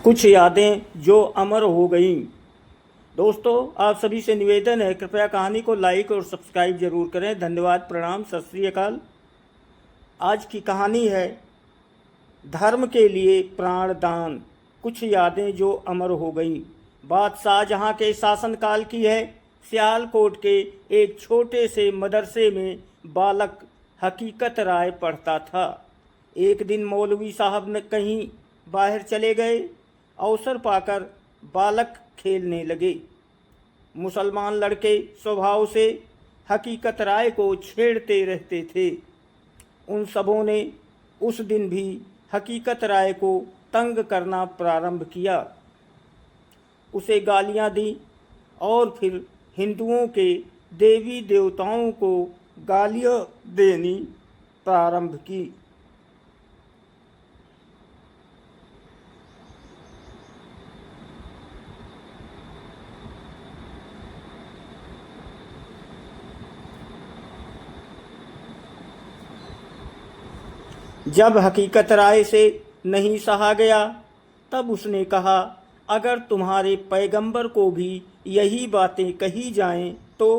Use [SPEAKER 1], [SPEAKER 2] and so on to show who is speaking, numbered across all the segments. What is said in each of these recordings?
[SPEAKER 1] कुछ यादें जो अमर हो गईं। दोस्तों, आप सभी से निवेदन है, कृपया कहानी को लाइक और सब्सक्राइब जरूर करें। धन्यवाद, प्रणाम, सत श्री अकाल। आज की कहानी है धर्म के लिए प्राण दान, कुछ यादें जो अमर हो गईं। बात शाहजहां के शासनकाल की है। सियालकोट के एक छोटे से मदरसे में बालक हकीकत राय पढ़ता था। एक दिन मौलवी साहब ने कहीं बाहर चले गए। अवसर पाकर बालक खेलने लगे। मुसलमान लड़के स्वभाव से हकीकत राय को छेड़ते रहते थे। उन सबों ने उस दिन भी हकीकत राय को तंग करना प्रारंभ किया। उसे गालियां दी और फिर हिंदुओं के देवी देवताओं को गालियां देनी प्रारंभ की। जब हकीकत राय से नहीं सहा गया तब उसने कहा, अगर तुम्हारे पैगंबर को भी यही बातें कही जाएं तो।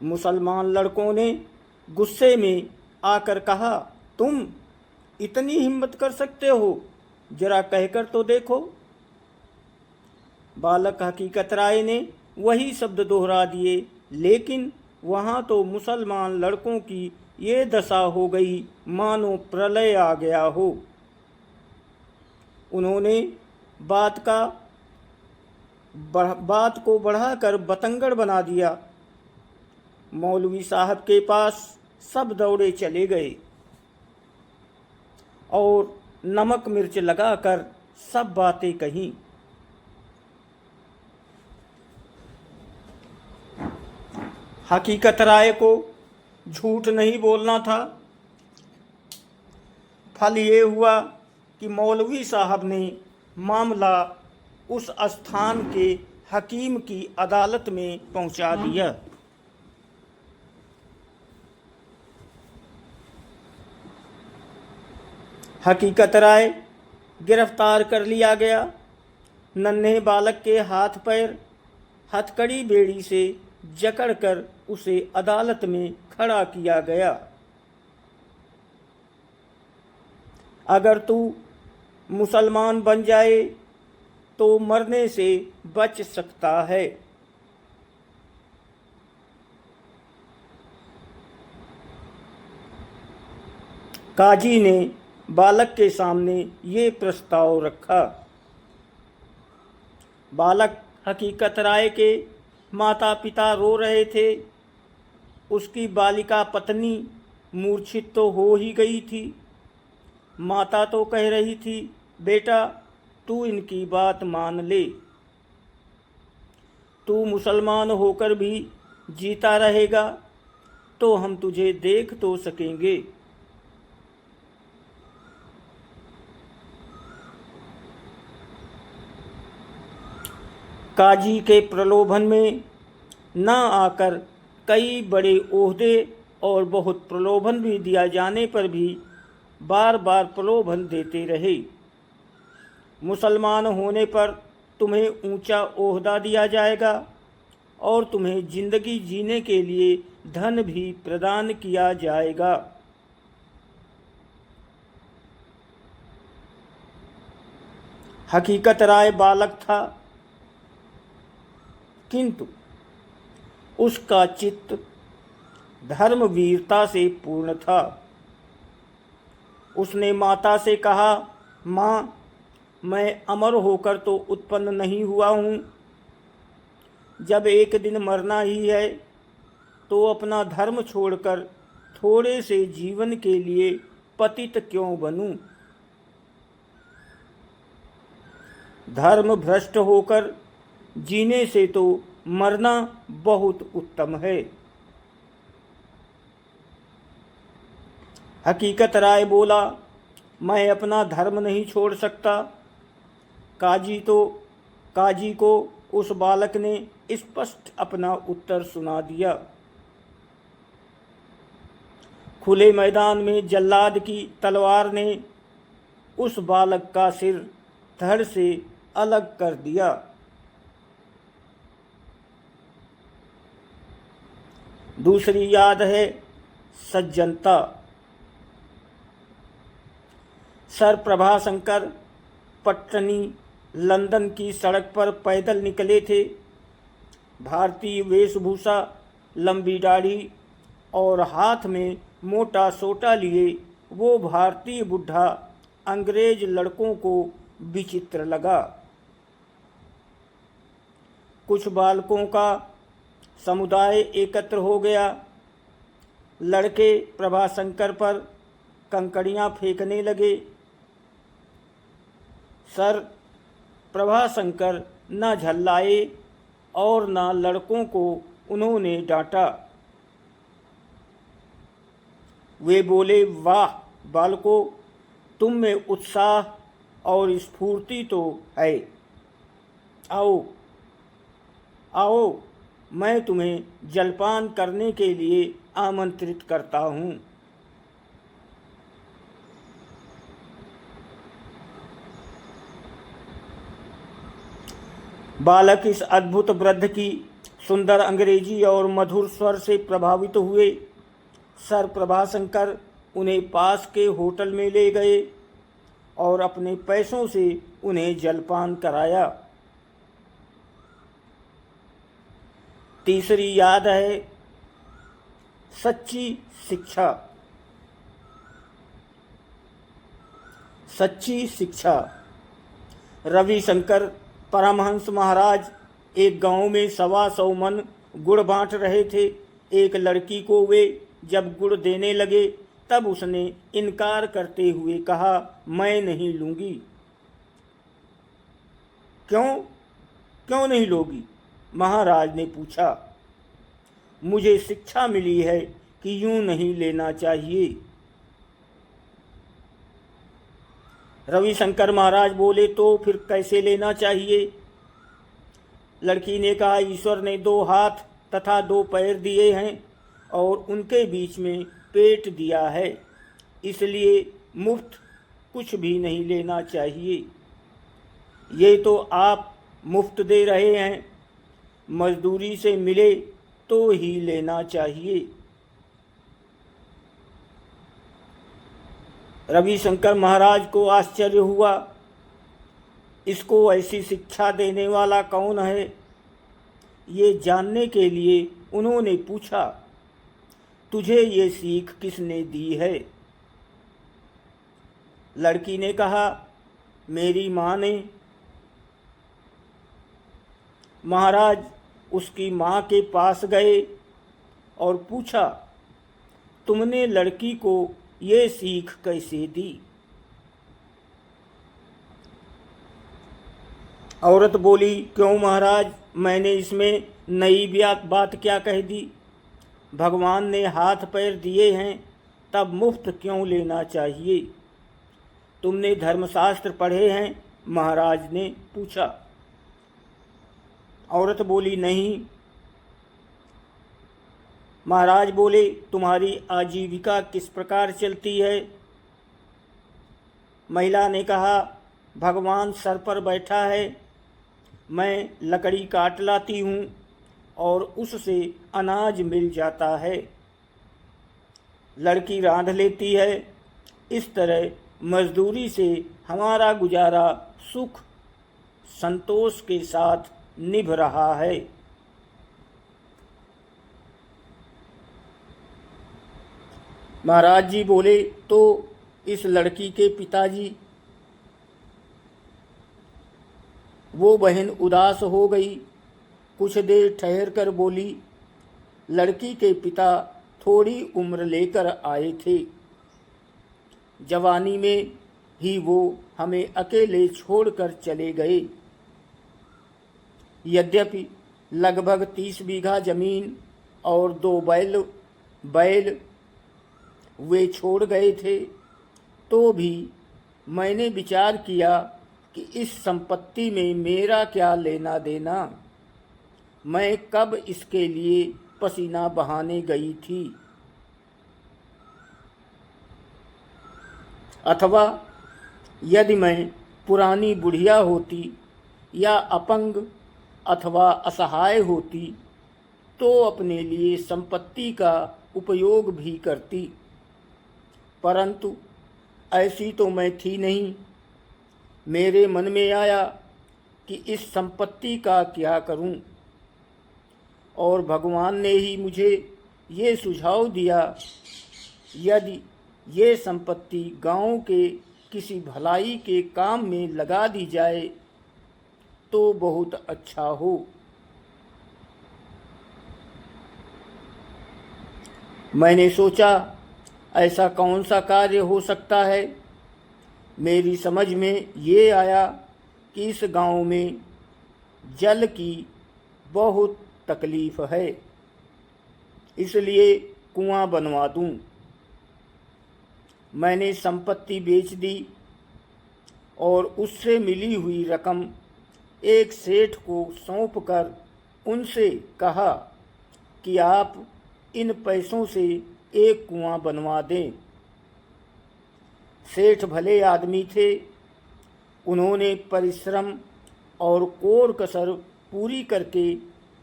[SPEAKER 1] मुसलमान लड़कों ने गुस्से में आकर कहा, तुम इतनी हिम्मत कर सकते हो, जरा कहकर तो देखो। बालक हकीकत राय ने वही शब्द दोहरा दिए, लेकिन वहाँ तो मुसलमान लड़कों की ये दशा हो गई मानो प्रलय आ गया हो। उन्होंने बात को बढ़ाकर बतंगड़ बना दिया। मौलवी साहब के पास सब दौड़े चले गए और नमक मिर्च लगाकर सब बातें कहीं। हकीकत राय को झूठ नहीं बोलना था। फल ये हुआ कि मौलवी साहब ने मामला उस स्थान के हकीम की अदालत में पहुंचा दिया। हकीकत राय गिरफ्तार कर लिया गया। नन्हे बालक के हाथ पैर हथकड़ी बेड़ी से जकड़कर उसे अदालत में खड़ा किया गया। अगर तू मुसलमान बन जाए तो मरने से बच सकता है। काजी ने बालक के सामने ये प्रस्ताव रखा। बालक हकीकत राय के माता पिता रो रहे थे। उसकी बालिका पत्नी मूर्छित तो हो ही गई थी। माता तो कह रही थी, बेटा तू इनकी बात मान ले, तू मुसलमान होकर भी जीता रहेगा तो हम तुझे देख तो सकेंगे। काजी के प्रलोभन में न आकर कई बड़े ओहदे और बहुत प्रलोभन भी दिया जाने पर भी बार बार प्रलोभन देते रहे। मुसलमान होने पर तुम्हें ऊंचा ओहदा दिया जाएगा और तुम्हें जिंदगी जीने के लिए धन भी प्रदान किया जाएगा। हकीकत राय बालक था, किंतु उसका चित्त धर्मवीरता से पूर्ण था। उसने माता से कहा, माँ, मैं अमर होकर तो उत्पन्न नहीं हुआ हूँ। जब एक दिन मरना ही है तो अपना धर्म छोड़कर थोड़े से जीवन के लिए पतित क्यों बनूं? धर्म भ्रष्ट होकर जीने से तो मरना बहुत उत्तम है। हकीकत राय बोला, मैं अपना धर्म नहीं छोड़ सकता। काजी को उस बालक ने स्पष्ट अपना उत्तर सुना दिया। खुले मैदान में जल्लाद की तलवार ने उस बालक का सिर धड़ से अलग कर दिया। दूसरी याद है सज्जनता। सर प्रभाशंकर पट्टनी लंदन की सड़क पर पैदल निकले थे। भारतीय वेशभूषा, लंबी दाढ़ी और हाथ में मोटा सोटा लिए वो भारतीय बुढ़ा अंग्रेज लड़कों को विचित्र लगा। कुछ बालकों का समुदाय एकत्र हो गया। लड़के प्रभाशंकर पर कंकड़ियां फेंकने लगे। सर प्रभाशंकर न झल्लाए और न लड़कों को उन्होंने डांटा। वे बोले, वाह बालकों, तुम में उत्साह और स्फूर्ति तो है। आओ आओ, मैं तुम्हें जलपान करने के लिए आमंत्रित करता हूँ। बालक इस अद्भुत वृद्ध की सुंदर अंग्रेजी और मधुर स्वर से प्रभावित हुए। सर प्रभाशंकर उन्हें पास के होटल में ले गए और अपने पैसों से उन्हें जलपान कराया। तीसरी याद है सच्ची शिक्षा। सच्ची शिक्षा। रविशंकर परमहंस महाराज एक गांव में 125 मन गुड़ बांट रहे थे। एक लड़की को वे जब गुड़ देने लगे तब उसने इनकार करते हुए कहा, मैं नहीं लूँगी। क्यों क्यों नहीं लोगी? महाराज ने पूछा। मुझे शिक्षा मिली है कि यूं नहीं लेना चाहिए। रविशंकर महाराज बोले, तो फिर कैसे लेना चाहिए? लड़की ने कहा, ईश्वर ने 2 हाथ तथा 2 पैर दिए हैं और उनके बीच में पेट दिया है, इसलिए मुफ्त कुछ भी नहीं लेना चाहिए। ये तो आप मुफ्त दे रहे हैं, मजदूरी से मिले तो ही लेना चाहिए। रविशंकर महाराज को आश्चर्य हुआ, इसको ऐसी शिक्षा देने वाला कौन है? ये जानने के लिए उन्होंने पूछा, तुझे ये सीख किसने दी है? लड़की ने कहा, मेरी माँ ने। महाराज उसकी माँ के पास गए और पूछा, तुमने लड़की को ये सीख कैसे दी? औरत बोली, क्यों महाराज, मैंने इसमें नई बात क्या कह दी? भगवान ने हाथ पैर दिए हैं, तब मुफ्त क्यों लेना चाहिए? तुमने धर्मशास्त्र पढ़े हैं? महाराज ने पूछा। औरत बोली, नहीं। महाराज बोले, तुम्हारी आजीविका किस प्रकार चलती है? महिला ने कहा, भगवान सर पर बैठा है, मैं लकड़ी काट लाती हूँ और उससे अनाज मिल जाता है। लड़की रांध लेती है। इस तरह मजदूरी से हमारा गुजारा सुख संतोष के साथ निभ रहा है। महाराज जी बोले, तो इस लड़की के पिताजी? वो बहन उदास हो गई। कुछ देर ठहर कर बोली, लड़की के पिता थोड़ी उम्र लेकर आए थे। जवानी में ही वो हमें अकेले छोड़कर चले गए। यद्यपि लगभग 30 बीघा जमीन और 2 बैल वे छोड़ गए थे, तो भी मैंने विचार किया कि इस संपत्ति में मेरा क्या लेना देना। मैं कब इसके लिए पसीना बहाने गई थी? अथवा यदि मैं पुरानी बुढ़िया होती या अपंग अथवा असहाय होती तो अपने लिए संपत्ति का उपयोग भी करती, परंतु ऐसी तो मैं थी नहीं। मेरे मन में आया कि इस संपत्ति का क्या करूं, और भगवान ने ही मुझे ये सुझाव दिया, यदि ये संपत्ति गांव के किसी भलाई के काम में लगा दी जाए तो बहुत अच्छा हो। मैंने सोचा ऐसा कौन सा कार्य हो सकता है। मेरी समझ में ये आया कि इस गांव में जल की बहुत तकलीफ है, इसलिए कुआं बनवा दूं। मैंने संपत्ति बेच दी और उससे मिली हुई रकम एक सेठ को सौंपकर उनसे कहा कि आप इन पैसों से एक कुआं बनवा दें। सेठ भले आदमी थे, उन्होंने परिश्रम और कोर कसर पूरी करके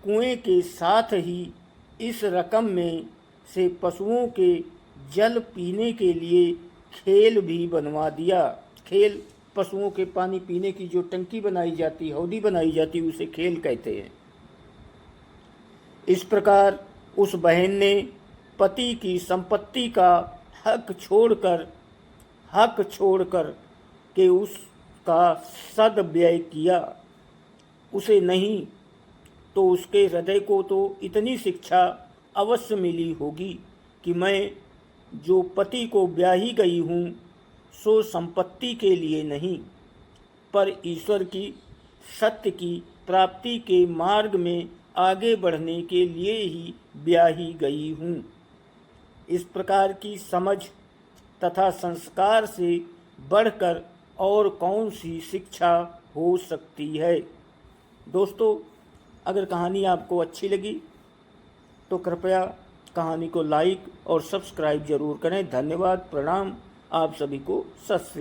[SPEAKER 1] कुएं के साथ ही इस रकम में से पशुओं के जल पीने के लिए खेल भी बनवा दिया। खेल, पशुओं के पानी पीने की जो टंकी बनाई जाती, हौदी बनाई जाती, उसे खेल कहते हैं। इस प्रकार उस बहन ने पति की संपत्ति का हक छोड़कर के उसका सदव्यय किया। उसे नहीं तो उसके हृदय को तो इतनी शिक्षा अवश्य मिली होगी कि मैं जो पति को ब्याही गई हूँ सो संपत्ति के लिए नहीं, पर ईश्वर की सत्य की प्राप्ति के मार्ग में आगे बढ़ने के लिए ही ब्याही गई हूँ। इस प्रकार की समझ तथा संस्कार से बढ़कर और कौन सी शिक्षा हो सकती है। दोस्तों, अगर कहानी आपको अच्छी लगी तो कृपया कहानी को लाइक और सब्सक्राइब जरूर करें। धन्यवाद, प्रणाम, आप सभी को सत श्री